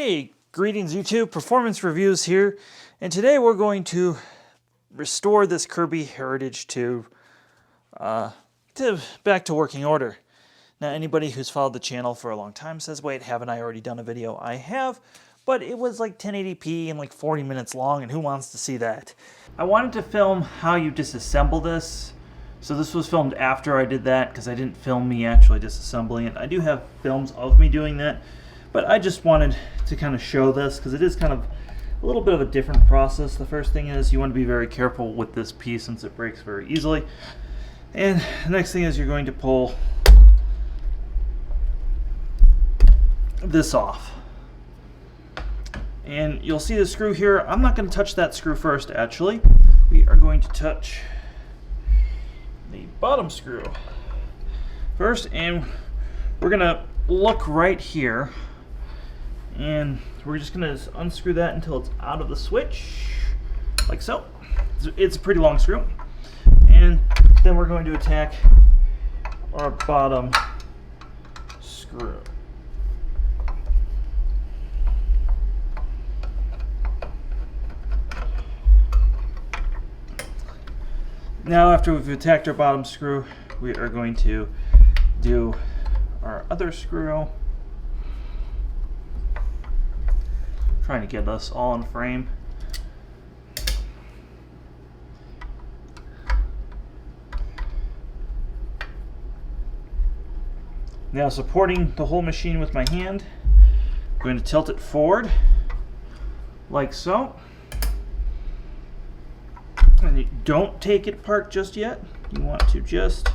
Hey, greetings YouTube, Performance Reviews here, and today we're going to restore this Kirby Heritage to back to working order. Now anybody who's followed the channel for a long time says, wait, haven't I already done a video? I have, but it was like 1080p and like 40 minutes long, and who wants to see that? I wanted to film how you disassemble this, so this was filmed after I did that because I didn't film me actually disassembling it. I do have films of me doing that, but I just wanted to kind of show this because it is kind of a little bit of a different process. The first thing is you want to be very careful with this piece since it breaks very easily. And the next thing is you're going to pull this off. And you'll see the screw here. I'm not going to touch that screw first, actually. We are going to touch the bottom screw first, and we're going to look right here. And we're just going to unscrew that until it's out of the switch, like so. It's a pretty long screw. And then we're going to attack our bottom screw. Now after we've attacked our bottom screw, we are going to do our other screw. Trying to get us all in frame. Now supporting the whole machine with my hand, I'm going to tilt it forward like so. And you don't take it apart just yet. You want to just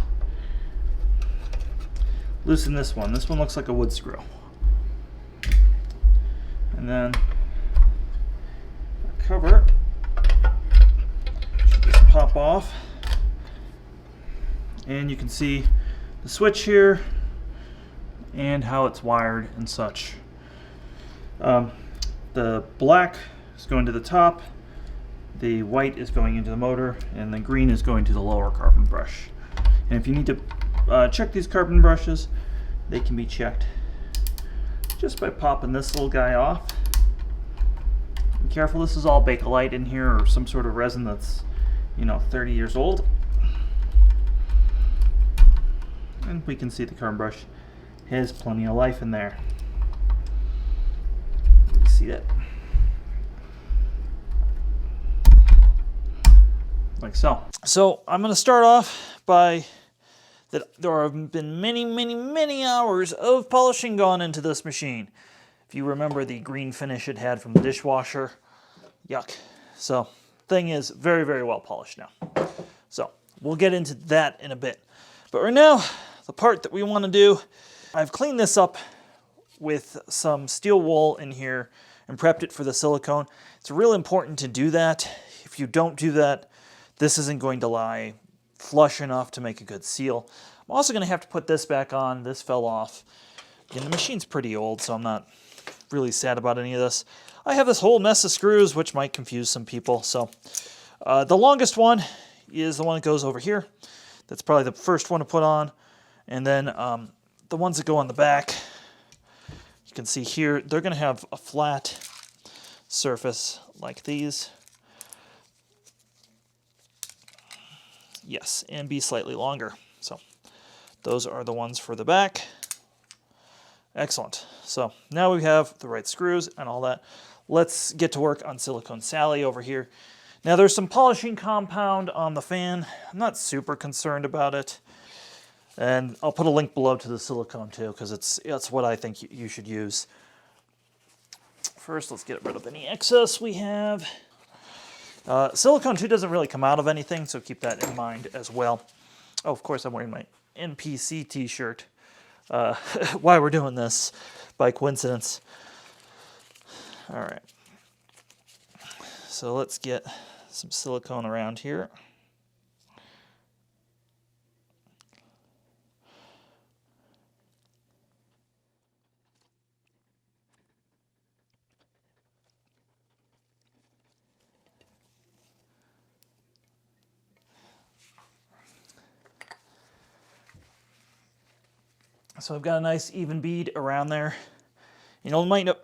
loosen this one. This one looks like a wood screw. And then cover should just pop off, and you can see the switch here and how it's wired and such. The black is going to the top, the white is going into the motor, and the green is going to the lower carbon brush. And if you need to check these carbon brushes, they can be checked just by popping this little guy off. Be careful, this is all Bakelite in here, or some sort of resin that's, 30 years old. And we can see the carbon brush has plenty of life in there. You see that? Like so. So I'm going to start off by that there have been many hours of polishing gone into this machine. If you remember the green finish it had from the dishwasher, yuck. So thing is very well polished now. So we'll get into that in a bit. But right now, the part that we want to do, I've cleaned this up with some steel wool in here and prepped it for the silicone. It's really important to do that. If you don't do that, this isn't going to lie flush enough to make a good seal. I'm also going to have to put this back on. This fell off. Again, the machine's pretty old, so I'm not really sad about any of this. I have this whole mess of screws, which might confuse some people. So the longest one is the one that goes over here. That's probably the first one to put on. And then the ones that go on the back, you can see here, they're going to have a flat surface like these. Yes, and be slightly longer. So those are the ones for the back. Excellent. So now we have the right screws and all that. Let's get to work on Silicone Sally over here. Now there's some polishing compound on the fan. I'm not super concerned about it. And I'll put a link below to the silicone too, because it's what I think you should use. First, let's get rid of any excess we have. Silicone too doesn't really come out of anything, so keep that in mind as well. Oh, of course I'm wearing my NPC t-shirt. Why we're doing this, by coincidence. All right. So let's get some silicone around here. So I've got a nice even bead around there. It might not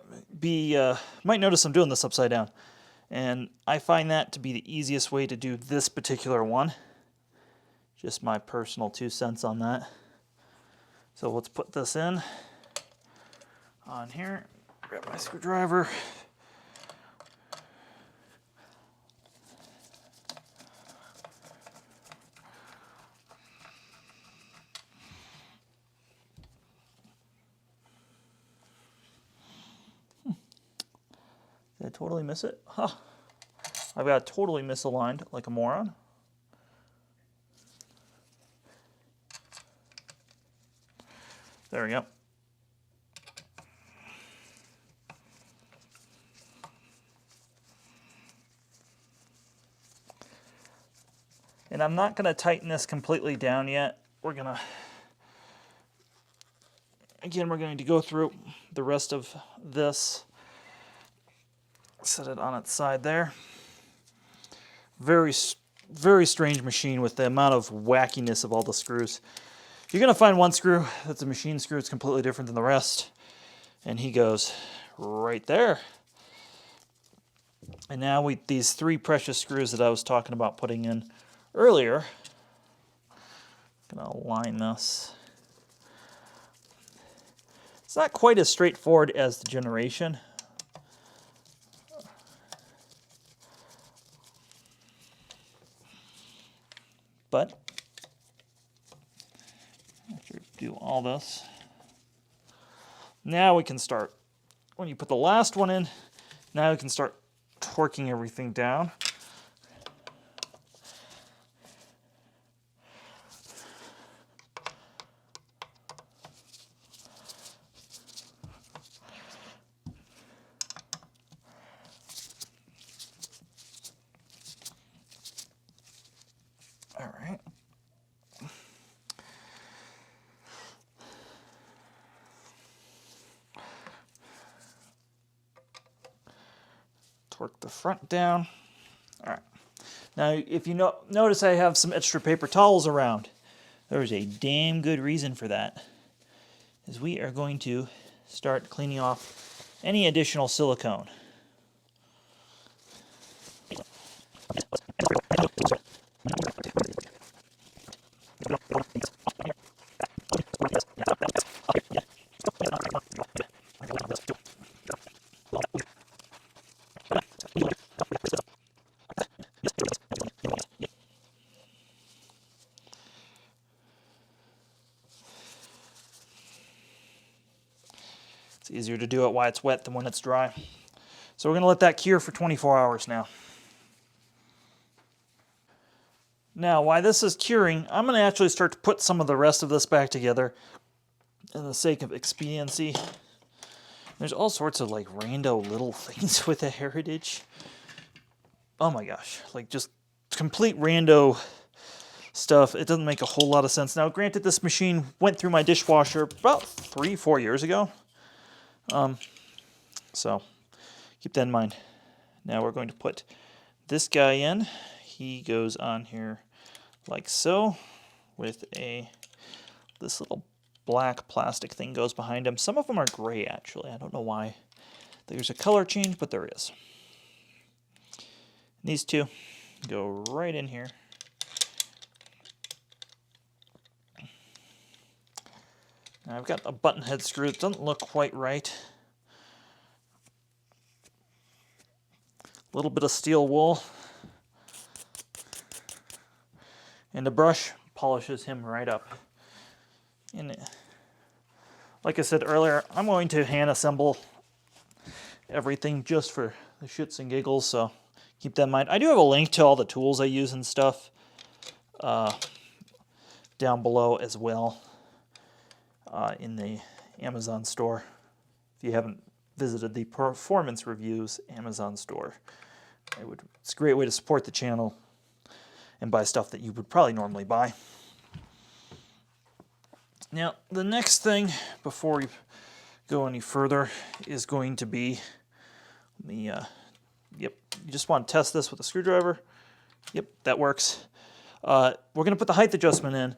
might notice I'm doing this upside down. And I find that to be the easiest way to do this particular one. Just my personal 2 cents on that. So let's put this in on here. Grab my screwdriver. Did I totally miss it? Huh. I've got totally misaligned like a moron. There we go. And I'm not going to tighten this completely down yet. We're going to go through the rest of this. Set it on its side there. Very, very strange machine with the amount of wackiness of all the screws. You're going to find one screw that's a machine screw. It's completely different than the rest. And he goes right there. And now these 3 precious screws that I was talking about putting in earlier. I'm going to align this. It's not quite as straightforward as the Generation. But after do all this, now we can start. When you put the last one in, now we can start torquing everything down. All right. Torque the front down. All right. Now, if you notice I have some extra paper towels around, there's a damn good reason for that. Is we are going to start cleaning off any additional silicone. It's easier to do it while it's wet than when it's dry. So we're going to let that cure for 24 hours now. Now, while this is curing, I'm going to actually start to put some of the rest of this back together in the sake of expediency. There's all sorts of like rando little things with the Heritage. Oh my gosh, like just complete rando stuff. It doesn't make a whole lot of sense. Now, granted, this machine went through my dishwasher about 3-4 years ago. So keep that in mind. Now we're going to put this guy in. He goes on here like so with this little black plastic thing goes behind him. Some of them are gray, actually. I don't know why there's a color change, but there is. These two go right in here. Now I've got a button head screw. It doesn't look quite right. A little bit of steel wool. And the brush polishes him right up. And like I said earlier, I'm going to hand assemble everything just for the shits and giggles, so keep that in mind. I do have a link to all the tools I use and stuff down below as well in the Amazon store. If you haven't visited the Performance Reviews Amazon store, it's a great way to support the channel and buy stuff that you would probably normally buy. Now, the next thing before we go any further is going to be the, you just want to test this with a screwdriver. Yep, that works. We're going to put the height adjustment in.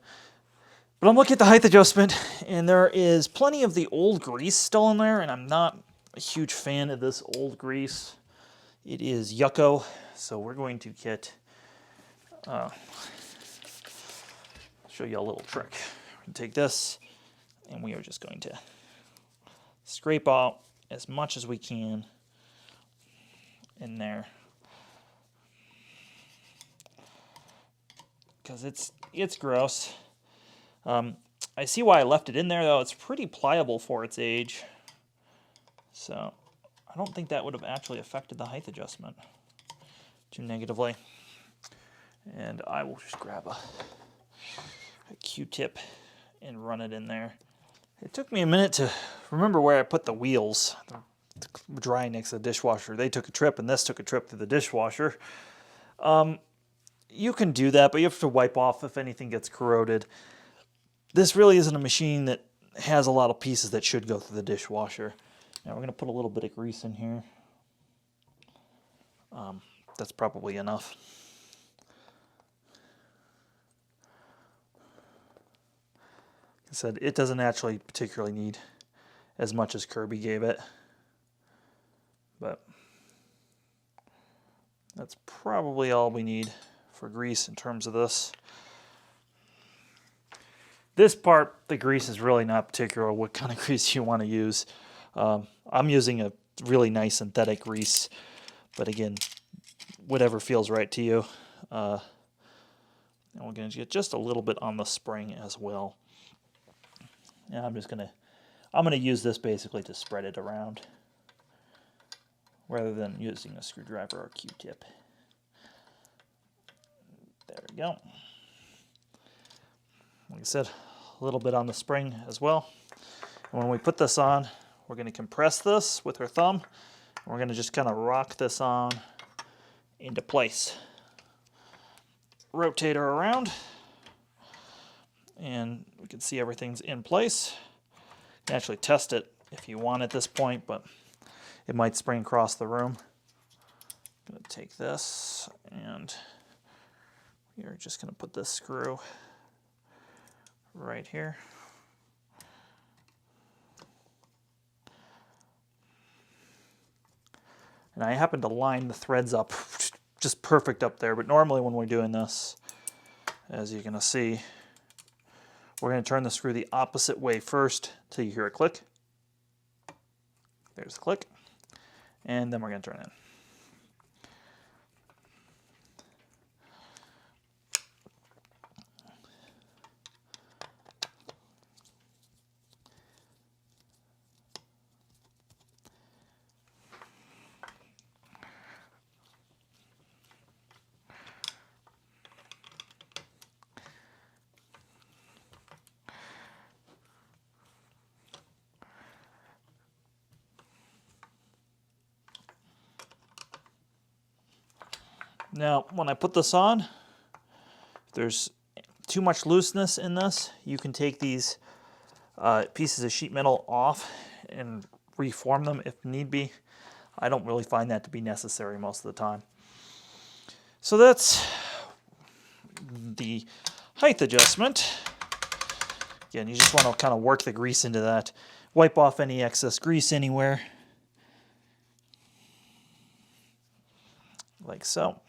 But I'm looking at the height adjustment, and there is plenty of the old grease still in there, and I'm not a huge fan of this old grease. It is Yucko, so we're going to get, show you a little trick. We're going to take this, and we are just going to scrape out as much as we can in there. Because it's gross. I see why I left it in there, though. It's pretty pliable for its age. So I don't think that would have actually affected the height adjustment too negatively. And I will just grab a Q-tip and run it in there. It took me a minute to remember where I put the wheels. They're drying next to the dishwasher. They took a trip, and this took a trip through the dishwasher. You can do that, but you have to wipe off if anything gets corroded. This really isn't a machine that has a lot of pieces that should go through the dishwasher. Now we're going to put a little bit of grease in here. That's probably enough. Like I said, it doesn't actually particularly need as much as Kirby gave it. But that's probably all we need for grease in terms of this. This part, the grease is really not particular what kind of grease you want to use. I'm using a really nice synthetic grease, but again, whatever feels right to you. And we're going to get just a little bit on the spring as well. And I'm going to use this basically to spread it around, rather than using a screwdriver or Q-tip. There we go. Like I said, a little bit on the spring as well. And when we put this on, we're going to compress this with our thumb. And we're going to just kind of rock this on into place. Rotate her around, and we can see everything's in place. You can actually test it if you want at this point, but it might spring across the room. I'm going to take this, and we're just going to put this screw right here. And I happen to line the threads up just perfect up there, but normally when we're doing this, as you're going to see, we're going to turn the screw the opposite way first till you hear a click. There's the click. And then we're going to turn it in. Now, when I put this on, if there's too much looseness in this, you can take these pieces of sheet metal off and reform them if need be. I don't really find that to be necessary most of the time. So that's the height adjustment. Again, you just want to kind of work the grease into that. Wipe off any excess grease anywhere. Like so.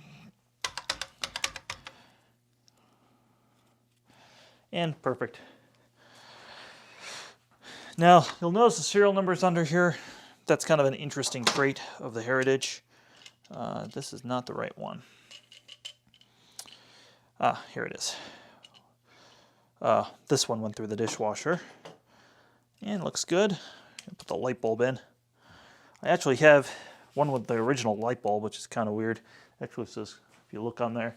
And perfect. Now, you'll notice the serial numbers under here. That's kind of an interesting trait of the Heritage. This is not the right one. Ah, here it is. This one went through the dishwasher. And looks good. Put the light bulb in. I actually have one with the original light bulb, which is kind of weird. Actually says, if you look on there,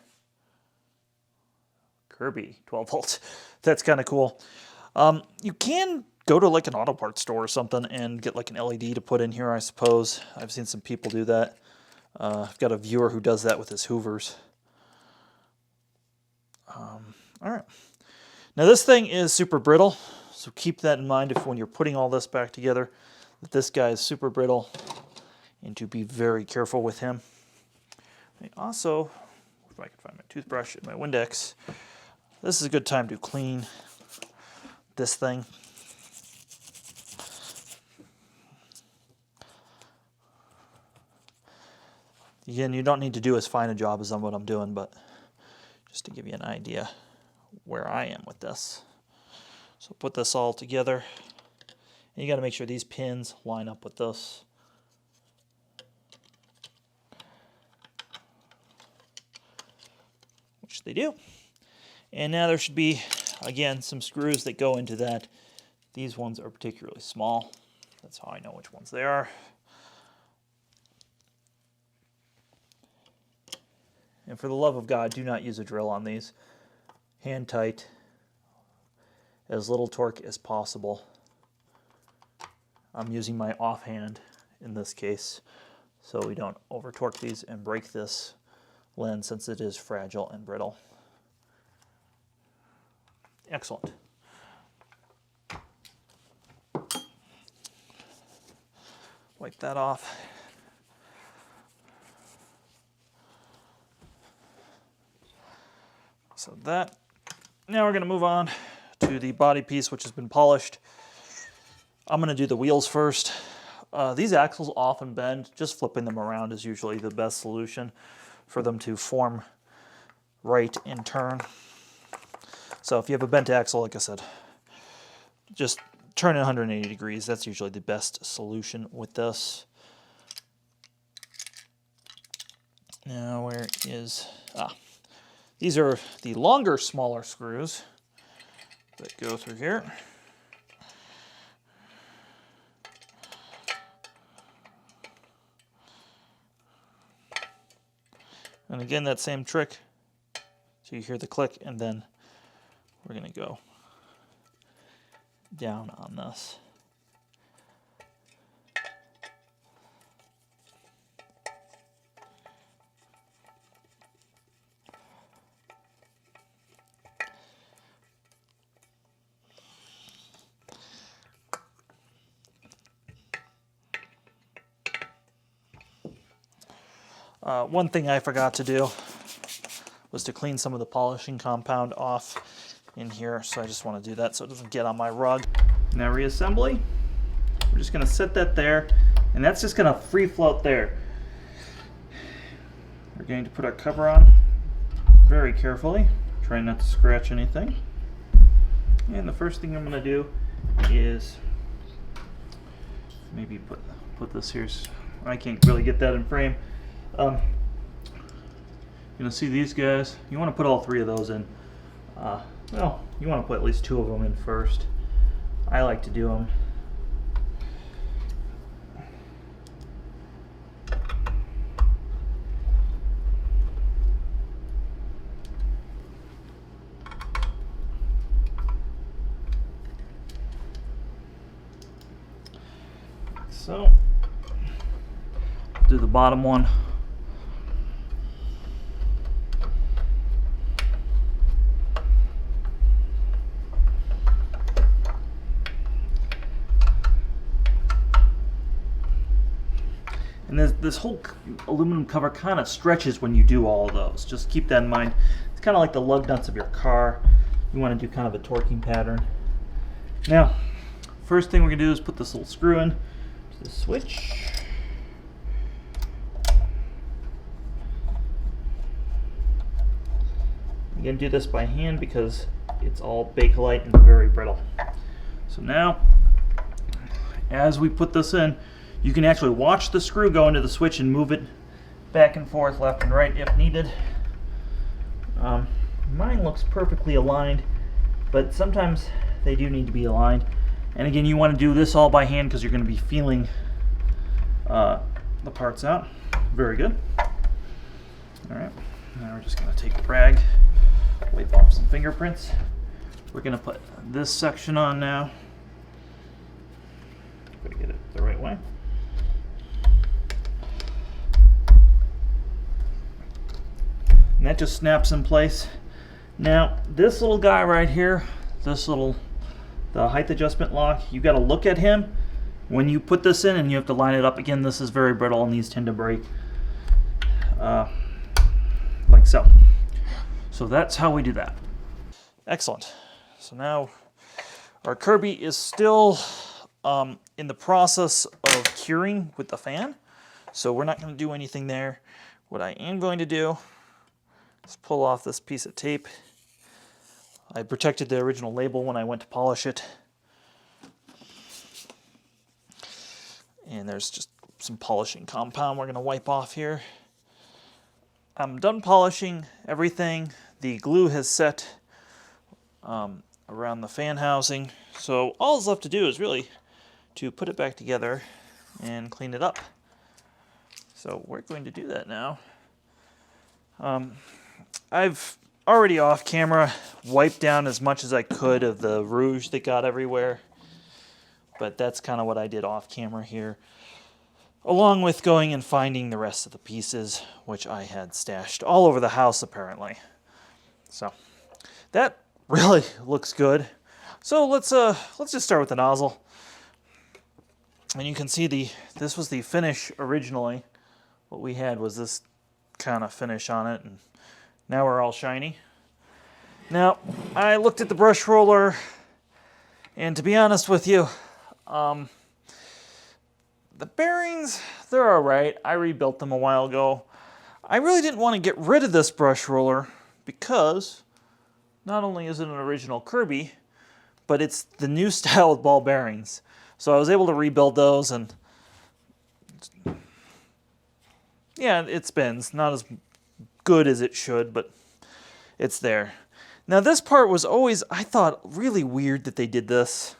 Kirby 12 volts. That's kind of cool. You can go to like an auto parts store or something and get like an LED to put in here, I suppose. I've seen some people do that. I've got a viewer who does that with his Hoovers. All right. Now this thing is super brittle, so keep that in mind if when you're putting all this back together, that this guy is super brittle, and to be very careful with him. Also, if I can find my toothbrush and my Windex, this is a good time to clean this thing. Again, you don't need to do as fine a job as what I'm doing, but just to give you an idea where I am with this. So put this all together. And you got to make sure these pins line up with this. Which they do. And now there should be, again, some screws that go into that. These ones are particularly small. That's how I know which ones they are. And for the love of God, do not use a drill on these. Hand tight, as little torque as possible. I'm using my offhand in this case, so we don't over torque these and break this lens since it is fragile and brittle. Excellent. Wipe that off. So that, now we're going to move on to the body piece, which has been polished. I'm going to do the wheels first. These axles often bend. Just flipping them around is usually the best solution for them to form right and turn. So if you have a bent axle, like I said, just turn it 180 degrees. That's usually the best solution with this. Now where is... These are the longer, smaller screws that go through here. And again, that same trick. So you hear the click, and then we're going to go down on this. One thing I forgot to do was to clean some of the polishing compound off in here, so I just want to do that so it doesn't get on my rug. Now reassembly, we're just going to set that there, and that's just going to free float there. We're going to put our cover on very carefully, trying not to scratch anything. And the first thing I'm going to do is maybe put this here. I can't really get that in frame. You're gonna see these guys. You want to put all three of those in. Well, you want to put at least two of them in first. I like to do them. So, do the bottom one. And this whole aluminum cover kind of stretches when you do all of those. Just keep that in mind. It's kind of like the lug nuts of your car. You want to do kind of a torquing pattern. Now, first thing we're going to do is put this little screw in to the switch. I'm going to do this by hand because it's all Bakelite and very brittle. So now, as we put this in, you can actually watch the screw go into the switch and move it back and forth, left and right if needed. Mine looks perfectly aligned, but sometimes they do need to be aligned. And again, you want to do this all by hand because you're going to be feeling the parts out. Very good. All right, now we're just going to take a rag, wipe off some fingerprints. We're going to put this section on now. Got to get it the right way. And that just snaps in place. Now, this little guy right here, the height adjustment lock, you got to look at him when you put this in, and you have to line it up. Again, this is very brittle and these tend to break like so. So that's how we do that. Excellent. So now our Kirby is still in the process of curing with the fan. So we're not going to do anything there. What I am going to do is pull off this piece of tape. I protected the original label when I went to polish it. And there's just some polishing compound we're going to wipe off here. I'm done polishing everything. The glue has set around the fan housing. So all is left to do is really to put it back together and clean it up. So we're going to do that now. I've already off camera wiped down as much as I could of the rouge that got everywhere. But that's kind of what I did off camera here. Along with going and finding the rest of the pieces, which I had stashed all over the house apparently. So that really looks good. So let's just start with the nozzle. And you can see this was the finish originally. What we had was this kind of finish on it, and now we're all shiny. Now, I looked at the brush roller, and to be honest with you, the bearings, they're all right. I rebuilt them a while ago. I really didn't want to get rid of this brush roller because not only is it an original Kirby, but it's the new style with ball bearings. So I was able to rebuild those, and yeah, it spins. Not as good as it should, but it's there. Now this part was always, I thought, really weird that they did this.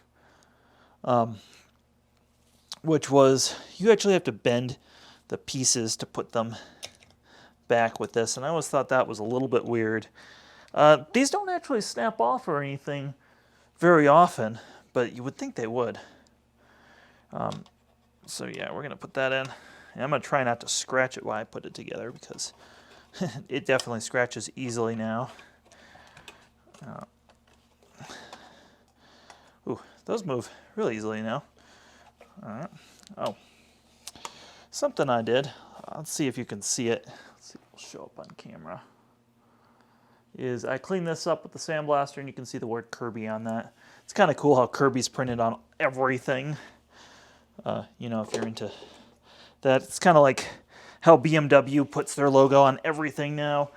Which was, you actually have to bend the pieces to put them back with this, and I always thought that was a little bit weird. These don't actually snap off or anything very often, but you would think they would. So yeah, we're going to put that in. And I'm going to try not to scratch it while I put it together, because it definitely scratches easily now. Ooh, those move really easily now. Alright. Oh. Something I did, let's see if you can see it. Let's see if it'll show up on camera. Is I cleaned this up with the sandblaster, and you can see the word Kirby on that. It's kind of cool how Kirby's printed on everything. You know, if you're into that, it's kind of like how BMW puts their logo on everything now.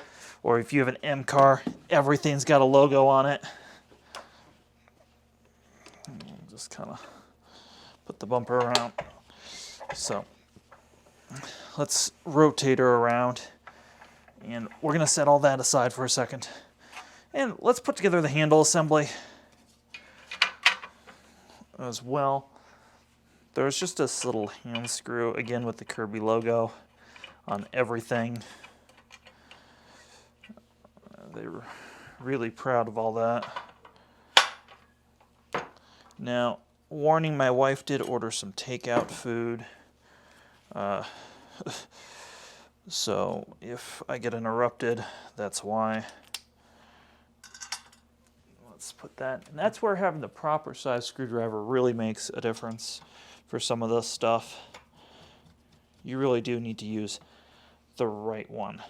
Or if you have an M car, everything's got a logo on it. Just kind of put the bumper around. So let's rotate her around, and we're going to set all that aside for a second. And let's put together the handle assembly as well. There's just this little hand screw, again with the Kirby logo on everything. They were really proud of all that. Now, warning, my wife did order some takeout food. So if I get interrupted, that's why. Let's put that, and that's where having the proper size screwdriver really makes a difference for some of this stuff. You really do need to use the right one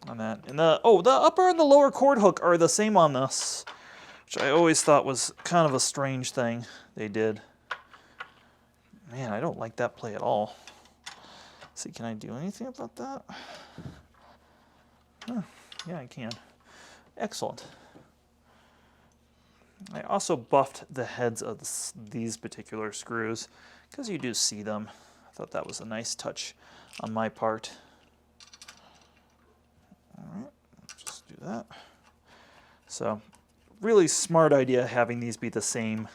on that. And the upper and the lower cord hook are the same on this, which I always thought was kind of a strange thing they did. Man, I don't like that play at all. Let's see, can I do anything about that? Oh, yeah, I can. Excellent. I also buffed the heads of these particular screws because you do see them. I thought that was a nice touch on my part. All right, just do that. So, really smart idea having these be the same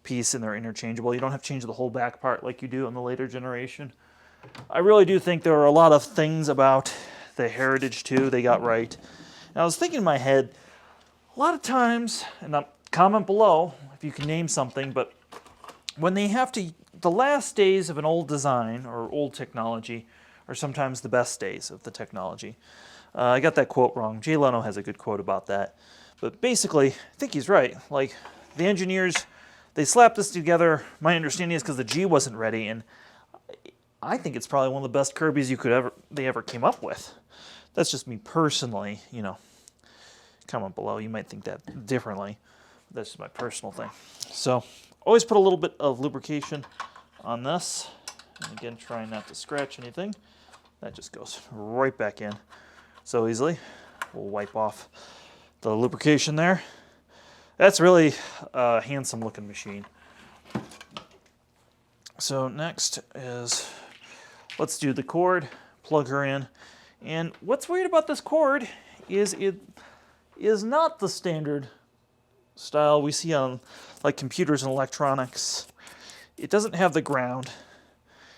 piece and they're interchangeable. You don't have to change the whole back part like you do in the later generation. I really do think there are a lot of things about the Heritage 2 they got right. And I was thinking in my head, a lot of times, and comment below if you can name something, but when they have to, the last days of an old design or old technology are sometimes the best days of the technology. I got that quote wrong. Jay Leno has a good quote about that. But basically, I think he's right. Like, the engineers, they slapped this together. My understanding is because the G wasn't ready, and I think it's probably one of the best Kirbys they ever came up with. That's just me personally, you know. Comment below, you might think that differently. That's just my personal thing. So, always put a little bit of lubrication on this. And again, trying not to scratch anything. That just goes right back in so easily. We'll wipe off the lubrication there. That's really a handsome looking machine. So next is, let's do the cord, plug her in. And what's weird about this cord is it is not the standard style we see on like computers and electronics. It doesn't have the ground.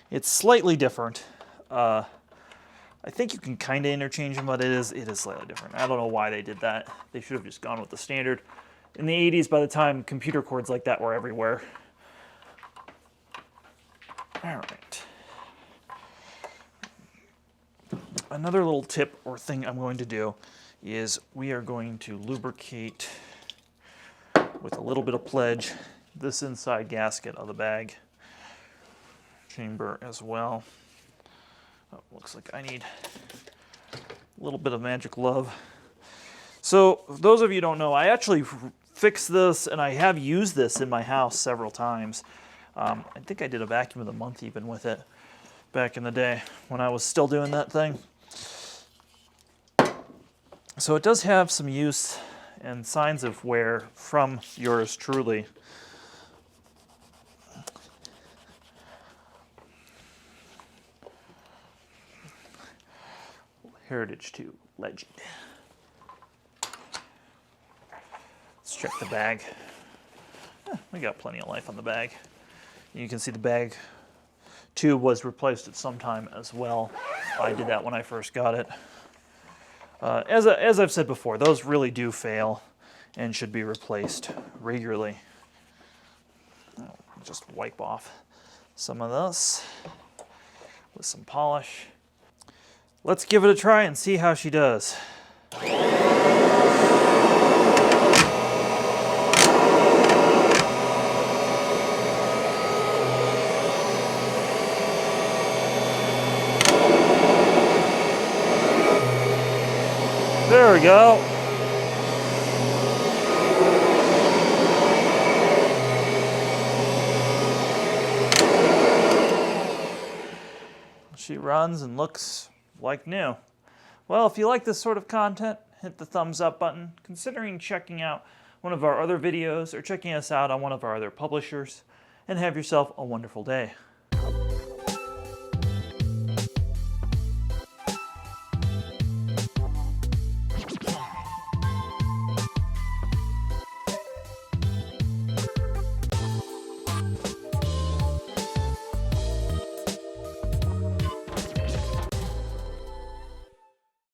It's slightly different. I think you can kind of interchange them, but it is slightly different. I don't know why they did that. They should have just gone with the standard. In the 80s, by the time computer cords like that were everywhere. All right. Another little tip or thing I'm going to do is we are going to lubricate with a little bit of pledge this inside gasket of the bag chamber as well. Oh, looks like I need a little bit of magic love. So those of you who don't know, I actually fixed this and I have used this in my house several times. I think I did a vacuum of the month even with it back in the day when I was still doing that thing. So it does have some use and signs of wear from yours truly. Heritage to legend. Let's check the bag. We got plenty of life on the bag. You can see the bag tube was replaced at some time as well. I did that when I first got it. As I've said before, those really do fail and should be replaced regularly. I'll just wipe off some of this with some polish. Let's give it a try and see how she does. There we go. She runs and looks like new. Well, if you like this sort of content, hit the thumbs up button. Considering checking out one of our other videos or checking us out on one of our other publishers, and have yourself a wonderful day.